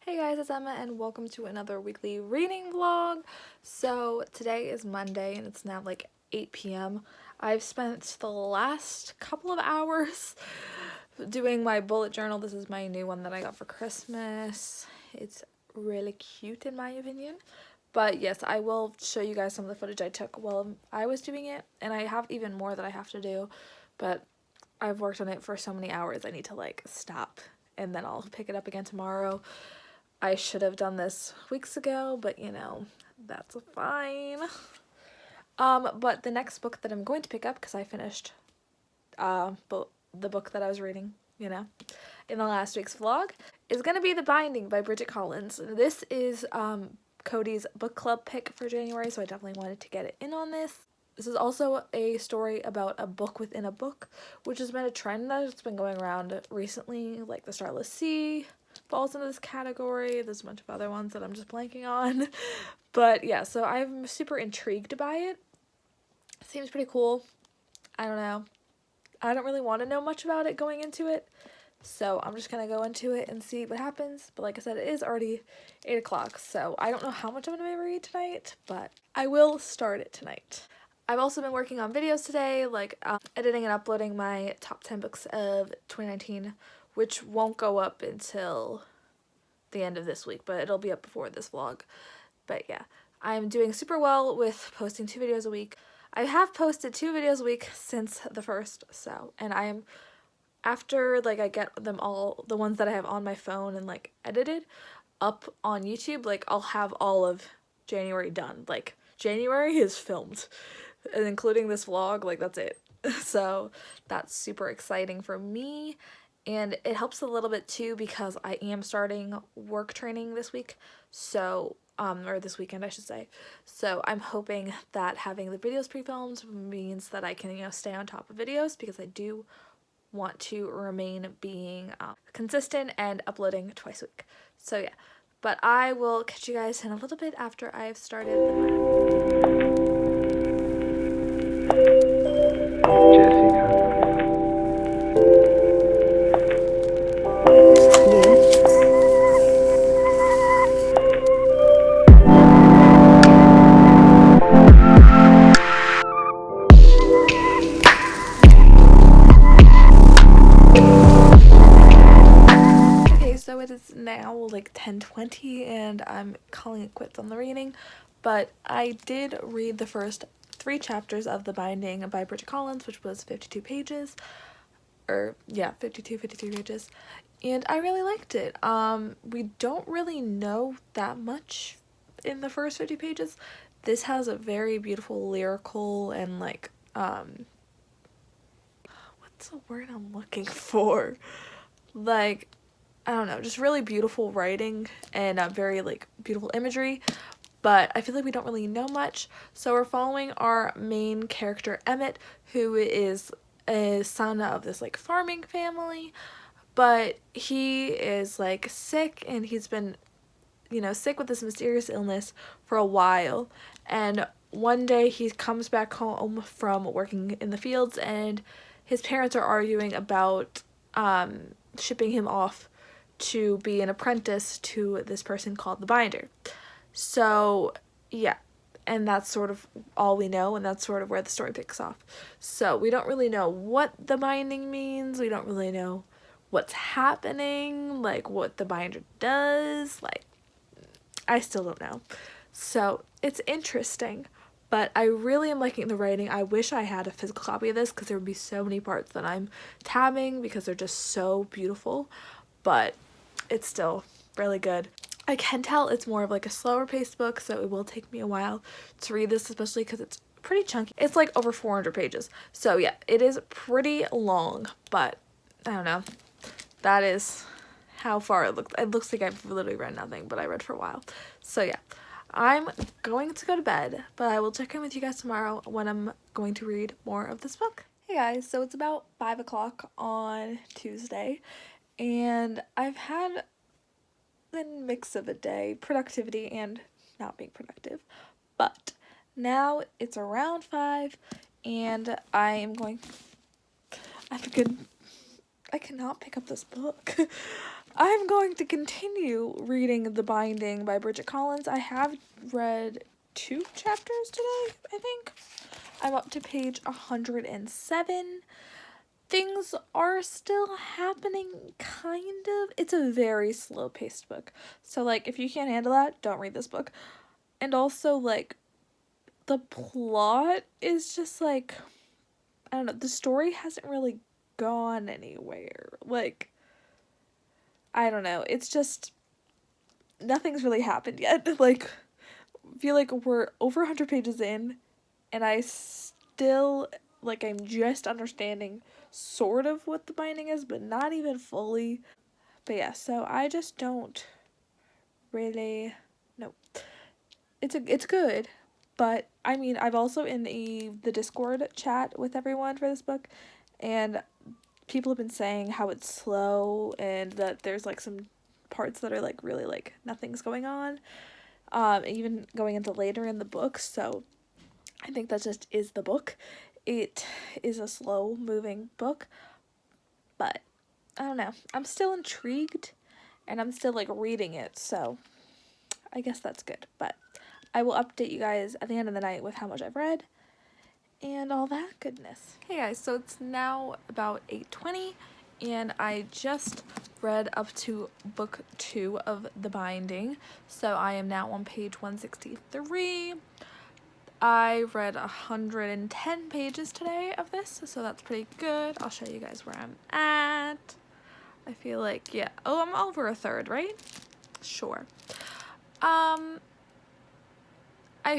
Hey guys, it's Emma and welcome to another weekly reading vlog. So today is Monday and it's now like 8 p.m. I've spent the last couple of hours doing my bullet journal. This is my new one that I got for Christmas. It's really cute in my opinion. But yes, I will show you guys some of the footage I took while I was doing it, and I have even more that I have to do, but I've worked on it for so many hours I need to like stop and then I'll pick it up again tomorrow. I should have done this weeks ago, but you know, that's fine. But the next book that I'm going to pick up, because I finished the book that I was reading, you know, in the last week's vlog, is going to be The Binding by Bridget Collins. This is Cody's book club pick for January, so I definitely wanted to get it in on this. This is also a story about a book within a book, which has been a trend that's been going around recently, like The Starless Sea falls into this category. There's a bunch of other ones that I'm just blanking on. But yeah, so I'm super intrigued by it. Seems pretty cool. I don't know. I don't really want to know much about it going into it, so I'm just going to go into it and see what happens. But like I said, it is already 8 o'clock, so I don't know how much I'm going to read tonight, but I will start it tonight. I've also been working on videos today, like editing and uploading my top 10 books of 2019, which won't go up until the end of this week, but it'll be up before this vlog. But yeah, I'm doing super well with posting 2 videos a week. I have posted 2 videos a week since the first, so, and I am, after like I get them all, the ones that I have on my phone and like edited, up on YouTube, like I'll have all of January done. Like January is filmed, and including this vlog, like that's it. So that's super exciting for me, and it helps a little bit too because I am starting work training this week, so or this weekend I should say. So I'm hoping that having the videos pre-filmed means that I can, you know, stay on top of videos, because I do want to remain being consistent and uploading twice a week. So yeah, but I will catch you guys in a little bit after I've started the So it is now like 10:20 and I'm calling it quits on the reading, but I did read the first 3 chapters of The Binding by Bridget Collins, which was 52 pages, or yeah, 53 pages, and I really liked it. We don't really know that much in the first 50 pages. This has a very beautiful lyrical and like, what's the word I'm looking for? Like, I don't know, just really beautiful writing and very like beautiful imagery, but I feel like we don't really know much. So we're following our main character Emmett, who is a son of this like farming family, but he is like sick, and he's been, you know, sick with this mysterious illness for a while, and one day he comes back home from working in the fields and his parents are arguing about shipping him off to be an apprentice to this person called the Binder. So yeah, and that's sort of all we know, and that's sort of where the story picks off. So we don't really know what the binding means, we don't really know what's happening, like what the binder does, like I still don't know. So it's interesting, but I really am liking the writing. I wish I had a physical copy of this, because there would be so many parts that I'm tabbing because they're just so beautiful, but it's still really good. I can tell it's more of like a slower paced book, so it will take me a while to read this, especially because it's pretty chunky. It's like over 400 pages. So yeah, it is pretty long, but I don't know. That is how far it looks. It looks like I've literally read nothing, but I read for a while. So yeah, I'm going to go to bed, but I will check in with you guys tomorrow when I'm going to read more of this book. Hey guys, so it's about 5 o'clock on Tuesday, and I've had a mix of a day, productivity and not being productive, but now it's around 5 and I am going, I cannot pick up this book. I'm going to continue reading The Binding by Bridget Collins. I have read 2 chapters today, I think. I'm up to page 107. Things are still happening, kind of. It's a very slow-paced book. So, like, if you can't handle that, don't read this book. And also, like, the plot is just, like, I don't know, the story hasn't really gone anywhere. Like, I don't know, it's just, nothing's really happened yet. Like, I feel like we're over 100 pages in, and I still, like, I'm just understanding sort of what The Binding is, but not even fully. But yeah, so I just don't really know. It's good, but I mean, I've also in the Discord chat with everyone for this book, and people have been saying how it's slow and that there's like some parts that are like really like nothing's going on, even going into later in the book. So I think that just is the book. It is a slow moving book, but I don't know, I'm still intrigued and I'm still like reading it, so I guess that's good. But I will update you guys at the end of the night with how much I've read and all that goodness. Hey guys, so it's now about 8:20 and I just read up to book 2 of The Binding. So I am now on page 163. I read 110 pages today of this, so that's pretty good. I'll show you guys where I'm at. I feel like, yeah. Oh, I'm over a third, right? Sure. I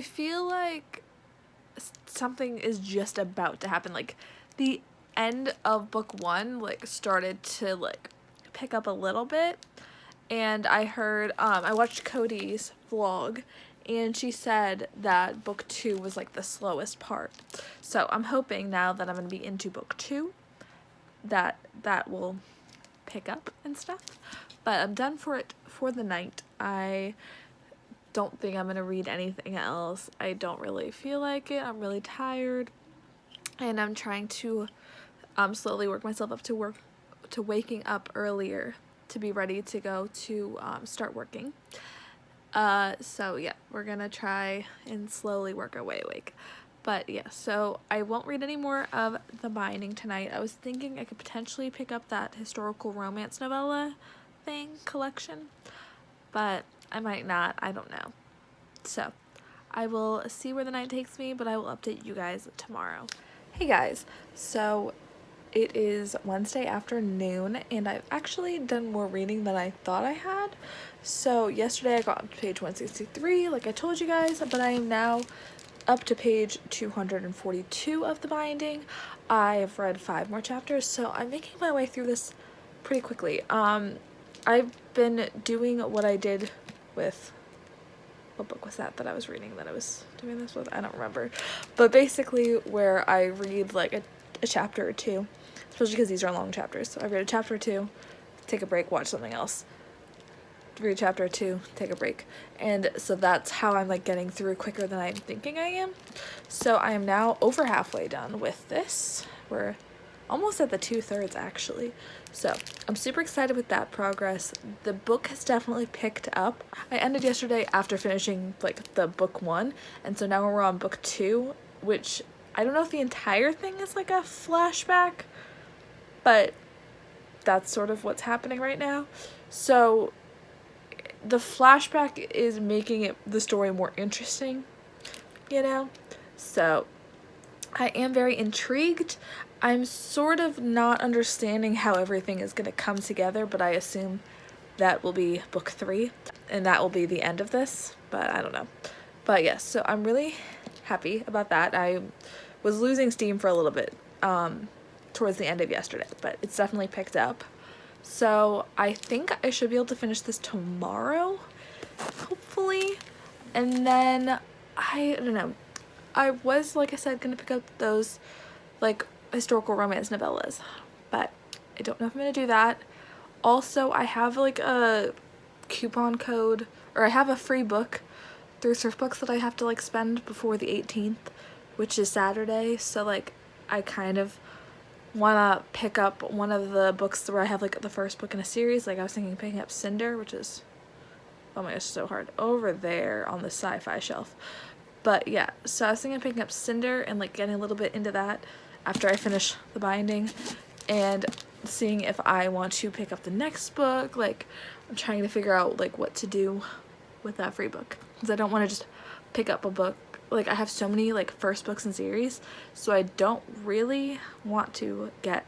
feel like something is just about to happen. Like, the end of book 1, like, started to, like, pick up a little bit. And I heard, I watched Cody's vlog, and she said that book 2 was, like, the slowest part. So I'm hoping now that I'm going to be into book 2 that will pick up and stuff. But I'm done for it for the night. I don't think I'm going to read anything else. I don't really feel like it. I'm really tired. And I'm trying to slowly work myself up to waking up earlier to be ready to go to start working. So yeah, we're gonna try and slowly work our way awake. But yeah, so I won't read any more of The Binding tonight. I was thinking I could potentially pick up that historical romance novella collection, but I might not, I don't know. So I will see where the night takes me, but I will update you guys tomorrow. Hey guys, so it is Wednesday afternoon, and I've actually done more reading than I thought I had. So yesterday I got up to page 163, like I told you guys, but I am now up to page 242 of The Binding. I've read 5 more chapters, so I'm making my way through this pretty quickly. I've been doing what I did with, what book was that I was reading that I was doing this with? I don't remember. But basically where I read like a chapter or two, especially because these are long chapters. So I read a chapter or two, take a break, watch something else. Read a chapter or two, take a break. And so that's how I'm like getting through quicker than I'm thinking I am. So I am now over halfway done with this. We're almost at the 2/3 actually. So I'm super excited with that progress. The book has definitely picked up. I ended yesterday after finishing like the book 1, and so now we're on book 2, which I don't know if the entire thing is like a flashback, but that's sort of what's happening right now. So the flashback is making the story more interesting, you know? So I am very intrigued. I'm sort of not understanding how everything is going to come together, but I assume that will be book 3, and that will be the end of this, but I don't know. But yes, so I'm really happy about that. I was losing steam for a little bit towards the end of yesterday, but it's definitely picked up. So I think I should be able to finish this tomorrow, hopefully. And then, I don't know, I was, like I said, going to pick up those, like, historical romance novellas, but I don't know if I'm going to do that. Also, I have, like, a coupon code, or I have a free book through Surf Books that I have to, like, spend before the 18th, which is Saturday, so, like, I kind of want to pick up one of the books where I have like the first book in a series. Like I was thinking picking up Cinder, which is, oh my gosh, so hard, over there on the sci-fi shelf. But yeah, so I was thinking of picking up Cinder and like getting a little bit into that after I finish the binding, and seeing if I want to pick up the next book. Like I'm trying to figure out like what to do with that free book, because I don't want to just pick up a book. Like I have so many like first books in series, so I don't really want to get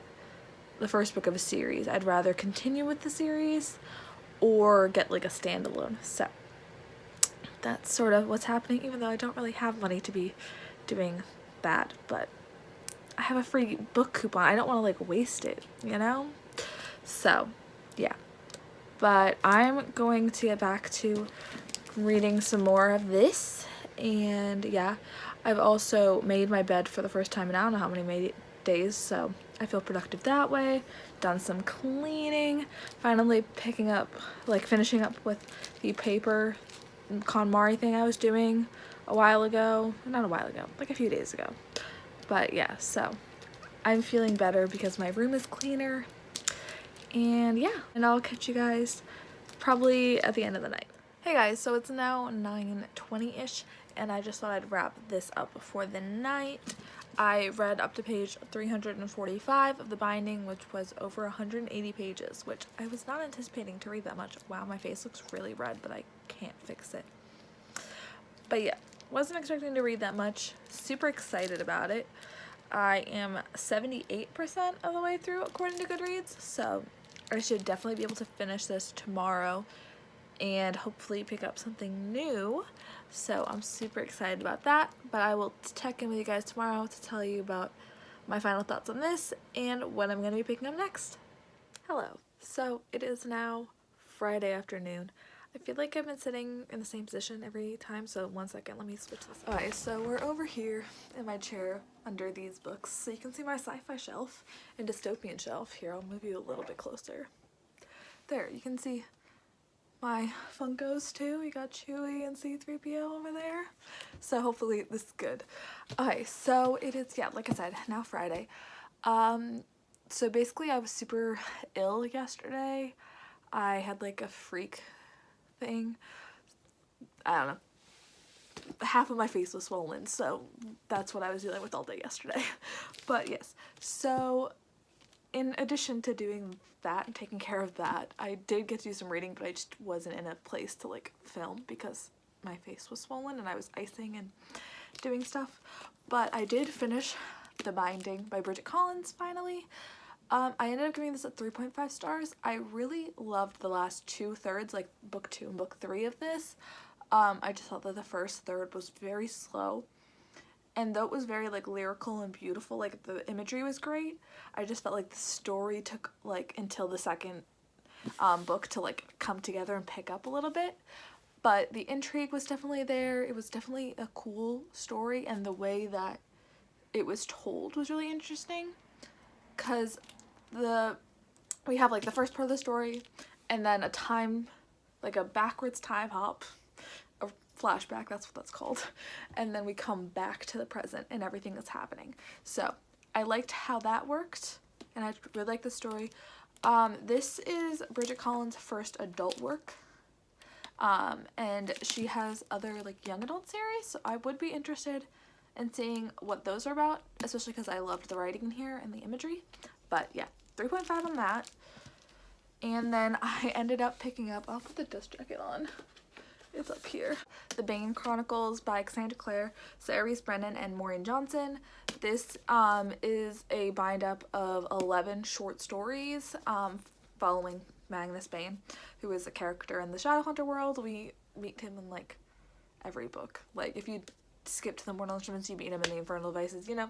the first book of a series. I'd rather continue with the series or get like a standalone. So that's sort of what's happening, even though I don't really have money to be doing that. But I have a free book coupon. I don't want to like waste it, you know? So yeah. But I'm going to get back to reading some more of this. And yeah, I've also made my bed for the first time in I don't know how many days, so I feel productive that way. Done some cleaning, finally picking up, like finishing up with the paper KonMari thing I was doing a while ago. Not a while ago, like a few days ago. But yeah, so I'm feeling better because my room is cleaner. And yeah, and I'll catch you guys probably at the end of the night. Hey guys, so it's now 9:20-ish, and I just thought I'd wrap this up for the night. I read up to page 345 of the binding, which was over 180 pages, which I was not anticipating to read that much. Wow, my face looks really red, but I can't fix it. But yeah, wasn't expecting to read that much. Super excited about it. I am 78% of the way through according to Goodreads, so I should definitely be able to finish this tomorrow and hopefully pick up something new. So I'm super excited about that, but I will check in with you guys tomorrow to tell you about my final thoughts on this and what I'm going to be picking up next. Hello. So it is now Friday afternoon. I feel like I've been sitting in the same position every time, so one second, let me switch this. Alright, so we're over here in my chair under these books, so you can see my sci-fi shelf and dystopian shelf. Here, I'll move you a little bit closer. There, you can see my Funkos too. We got Chewie and C-3PO over there. So hopefully this is good. Okay, so it is, yeah, like I said, now Friday. So basically I was super ill yesterday. I had like a freak thing. I don't know. Half of my face was swollen, so that's what I was dealing with all day yesterday. But yes, so in addition to doing that and taking care of that, I did get to do some reading, but I just wasn't in a place to like film because my face was swollen and I was icing and doing stuff. But I did finish The Binding by Bridget Collins finally. I ended up giving this at 3.5 stars. I really loved the last 2/3, like book 2 and book 3 of this. I just thought that the first third was very slow. And though it was very like lyrical and beautiful, like the imagery was great, I just felt like the story took like until the second book to like come together and pick up a little bit. But the intrigue was definitely there. It was definitely a cool story, and the way that it was told was really interesting, because we have like the first part of the story and then a time, like a backwards time hop, a flashback, that's what that's called, and then we come back to the present and everything that's happening. So I liked how that worked, and I really liked the story. This is Bridget Collins' first adult work, and she has other like young adult series, so I would be interested in seeing what those are about, especially because I loved the writing in here and the imagery. But yeah, 3.5 on that. And then I ended up picking up, I'll put the dust jacket on, it's up here, The Bane Chronicles by Cassandra Clare, Sarah Reese Brennan, and Maureen Johnson. This is a bind up of 11 short stories following Magnus Bane, who is a character in the Shadowhunter world. We meet him in like every book. Like if you skip to the Mortal Instruments, you meet him in the Infernal Devices, you know,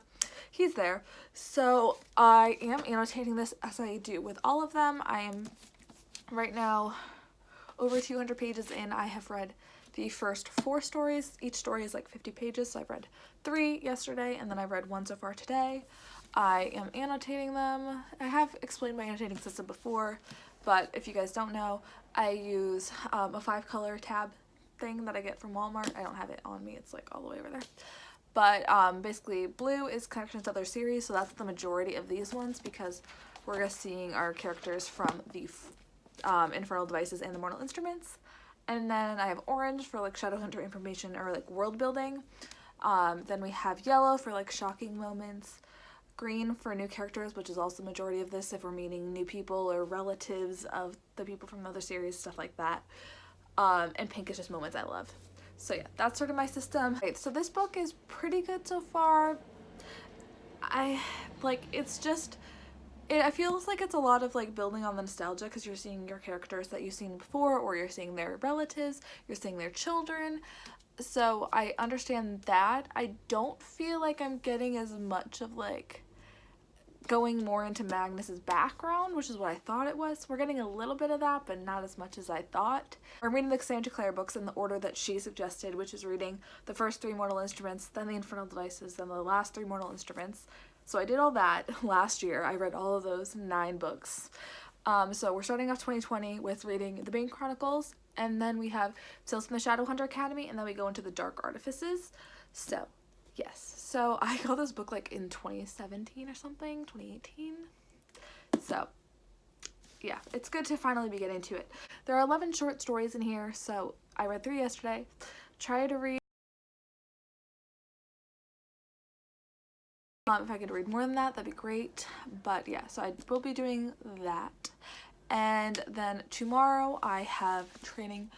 he's there. So I am annotating this as I do with all of them. I am right now over 200 pages in. I have read the first 4 stories. Each story is like 50 pages, so I've read 3 yesterday, and then I've read 1 so far today. I am annotating them. I have explained my annotating system before, but if you guys don't know, I use a 5-color tab thing that I get from Walmart. I don't have it on me, it's like all the way over there. But basically blue is connections to other series, so that's the majority of these ones because we're seeing our characters from the Infernal Devices and the Mortal Instruments. And then I have orange for like Shadowhunter information or like world building. Then we have yellow for like shocking moments. Green for new characters, which is also the majority of this if we're meeting new people or relatives of the people from other series, stuff like that. And pink is just moments I love. So yeah, that's sort of my system. Okay, so this book is pretty good so far. It feels like it's a lot of like building on the nostalgia because you're seeing your characters that you've seen before, or you're seeing their relatives, you're seeing their children. So I understand that. I don't feel like I'm getting as much of like going more into Magnus's background, which is what I thought it was. We're getting a little bit of that, but not as much as I thought. I'm reading the Cassandra Clare books in the order that she suggested, which is reading the first 3 Mortal Instruments, then the Infernal Devices, then the last 3 Mortal Instruments. So I did all that last year. I read all of those 9 books. So we're starting off 2020 with reading the Bane Chronicles, and then we have Tales from the Shadowhunter Academy, and then we go into the Dark Artifices. So yes, so I got this book like in 2017 or something, 2018. So yeah, it's good to finally be getting to it. There are 11 short stories in here, so I read 3 yesterday. Try to read if I could read more than that, that'd be great. But yeah, so I will be doing that. And then tomorrow I have training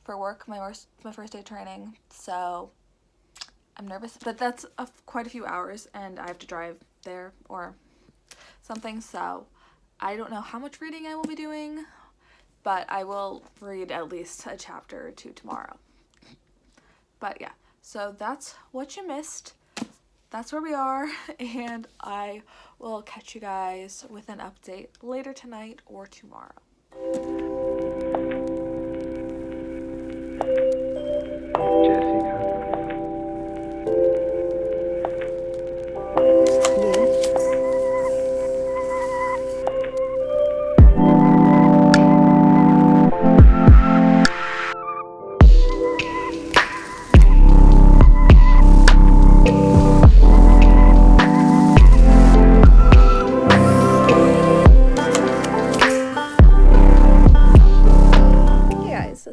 for work, my first day training. So I'm nervous, but that's quite a few hours and I have to drive there or something. So I don't know how much reading I will be doing, but I will read at least a chapter or 2 tomorrow. But yeah, so that's what you missed. That's where we are, and I will catch you guys with an update later tonight or tomorrow.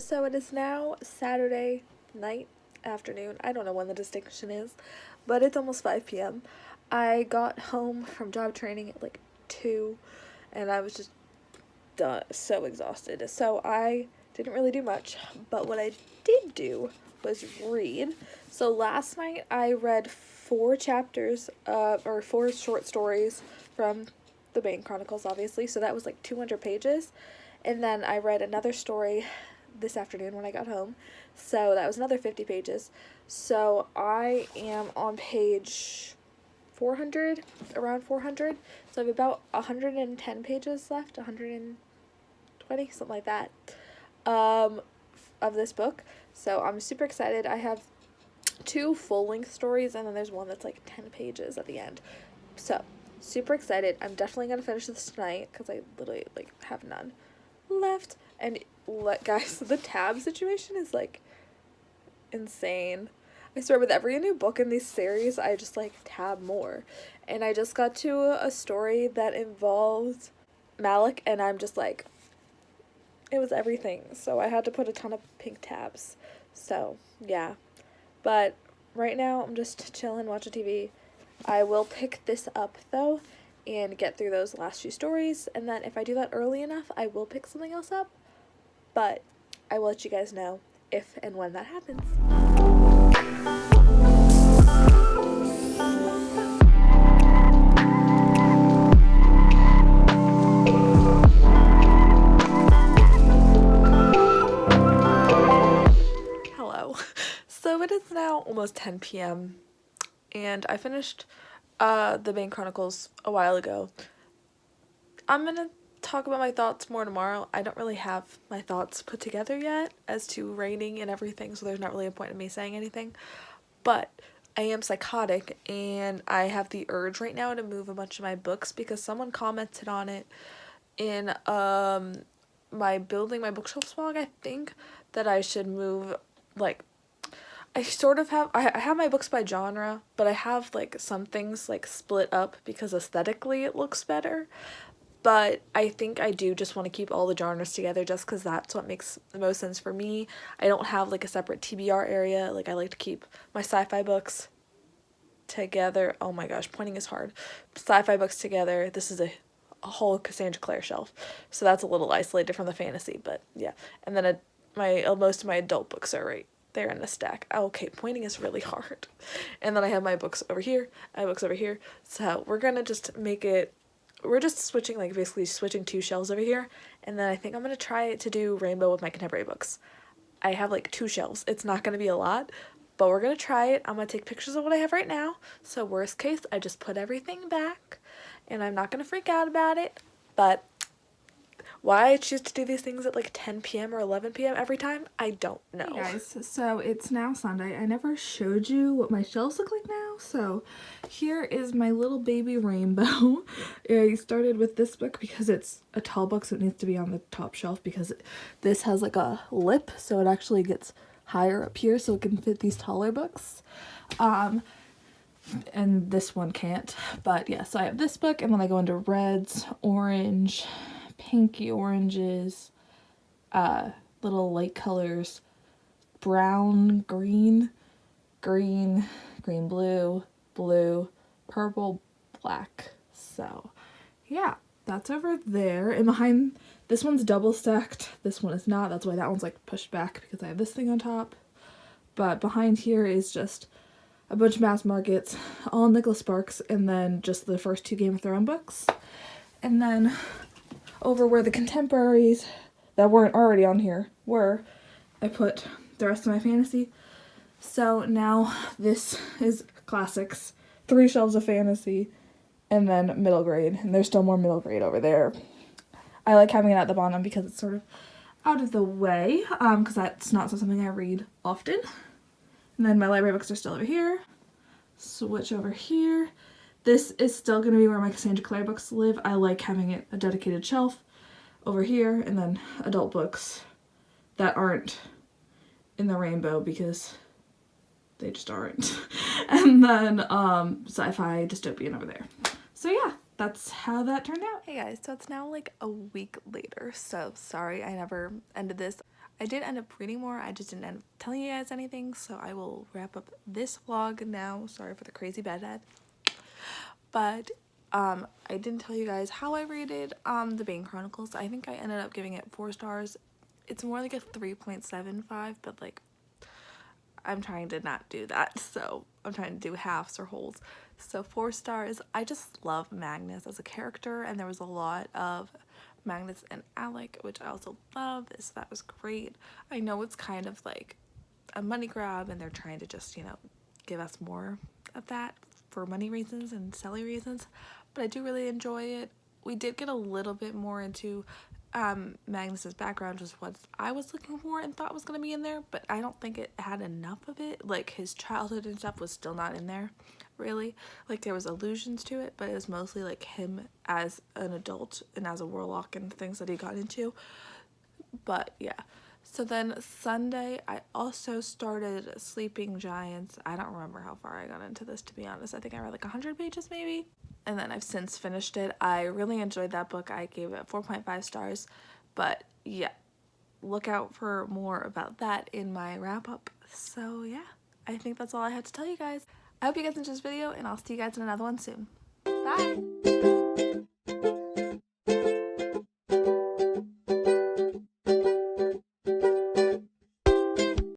So it is now Saturday night, afternoon. I don't know when the distinction is, but it's almost 5 p.m. I got home from job training at like 2, and I was just so exhausted. So I didn't really do much, but what I did do was read. So last night I read 4 chapters, or 4 short stories from the Bane Chronicles, obviously. So that was like 200 pages. And then I read another story this afternoon when I got home. So that was another 50 pages. So I am on page 400, around 400. So I have about 110 pages left, 120, something like that, of this book. So I'm super excited. I have 2 full-length stories, and then there's one that's like 10 pages at the end. So super excited. I'm definitely going to finish this tonight because I literally like have none left. And guys, the tab situation is like insane. I swear, with every new book in these series, I just like tab more. And I just got to a story that involved Malik, and I'm just like, it was everything. So I had to put a ton of pink tabs. So yeah, but right now I'm just chilling, watching TV. I will pick this up though and get through those last few stories, and then if I do that early enough, I will pick something else up. But I will let you guys know if and when that happens. Hello. So it is now almost 10 p.m. and I finished the Bane Chronicles a while ago. I'm gonna talk about my thoughts more tomorrow. I don't really have my thoughts put together yet as to rating and everything, so there's not really a point in me saying anything. But I am psychotic, and I have the urge right now to move a bunch of my books because someone commented on it in my building my bookshelves vlog, I think, that I should move, like, I sort of have, I have my books by genre, but I have like some things like split up because aesthetically it looks better. But I think I do just want to keep all the genres together just because that's what makes the most sense for me. I don't have like a separate TBR area. Like I like to keep my sci-fi books together. Oh my gosh, pointing is hard. Sci-fi books together. This is a whole Cassandra Clare shelf, so that's a little isolated from the fantasy, but yeah. And then most of my adult books are right there in the stack. Okay, pointing is really hard. And then I have my books over here. I have books over here. So we're gonna just make it. We're just switching, like basically switching two shelves over here, and then I think I'm gonna try to do rainbow with my contemporary books. I have like two shelves. It's not gonna be a lot, but we're gonna try it. I'm gonna take pictures of what I have right now. So worst case, I just put everything back, and I'm not gonna freak out about it. But why I choose to do these things at like 10 p.m. or 11 p.m. every time, I don't know. Hey guys, so it's now Sunday. I never showed you what my shelves look like now, so here is my little baby rainbow. I started with this book because it's a tall book, so it needs to be on the top shelf because this has like a lip, so it actually gets higher up here so it can fit these taller books. And this one can't, but yeah, so I have this book, and then I go into reds, orange, pinky oranges, little light colors, brown, green, green, green, blue, blue, purple, black. So yeah, that's over there. And behind, this one's double stacked, this one is not. That's why that one's like pushed back, because I have this thing on top. But behind here is just a bunch of mass markets, all Nicholas Sparks, and then just the first two Game of Thrones books. And then over where the contemporaries that weren't already on here were, I put the rest of my fantasy. So now this is classics, 3 shelves of fantasy, and then middle grade. And there's still more middle grade over there. I like having it at the bottom because it's sort of out of the way, because that's not something I read often. And then my library books are still over here. Switch over here. This is still going to be where my Cassandra Clare books live. I like having it a dedicated shelf over here, and then adult books that aren't in the rainbow because they just aren't. And then sci-fi dystopian over there. So yeah, that's how that turned out. Hey guys, so it's now like a week later, so sorry I never ended this. I did end up reading more, I just didn't end up telling you guys anything, so I will wrap up this vlog now. Sorry for the crazy bad dad. But I didn't tell you guys how I rated the Bane Chronicles. I think I ended up giving it 4 stars. It's more like a 3.75, but like I'm trying to not do that, so I'm trying to do halves or wholes. So 4 stars. I just love Magnus as a character, and there was a lot of Magnus and Alec, which I also love, so that was great. I know it's kind of like a money grab, and they're trying to just, you know, give us more of that for money reasons and selling reasons, but I do really enjoy it. We did get a little bit more into Magnus's background, just what I was looking for and thought was going to be in there, but I don't think it had enough of it. Like his childhood and stuff was still not in there, really. Like there was allusions to it, but it was mostly like him as an adult and as a warlock and things that he got into. But yeah. So then Sunday, I also started Sleeping Giants. I don't remember how far I got into this, to be honest. I think I read like 100 pages maybe. And then I've since finished it. I really enjoyed that book. I gave it 4.5 stars. But yeah, look out for more about that in my wrap up. So yeah, I think that's all I had to tell you guys. I hope you guys enjoyed this video, and I'll see you guys in another one soon. Bye!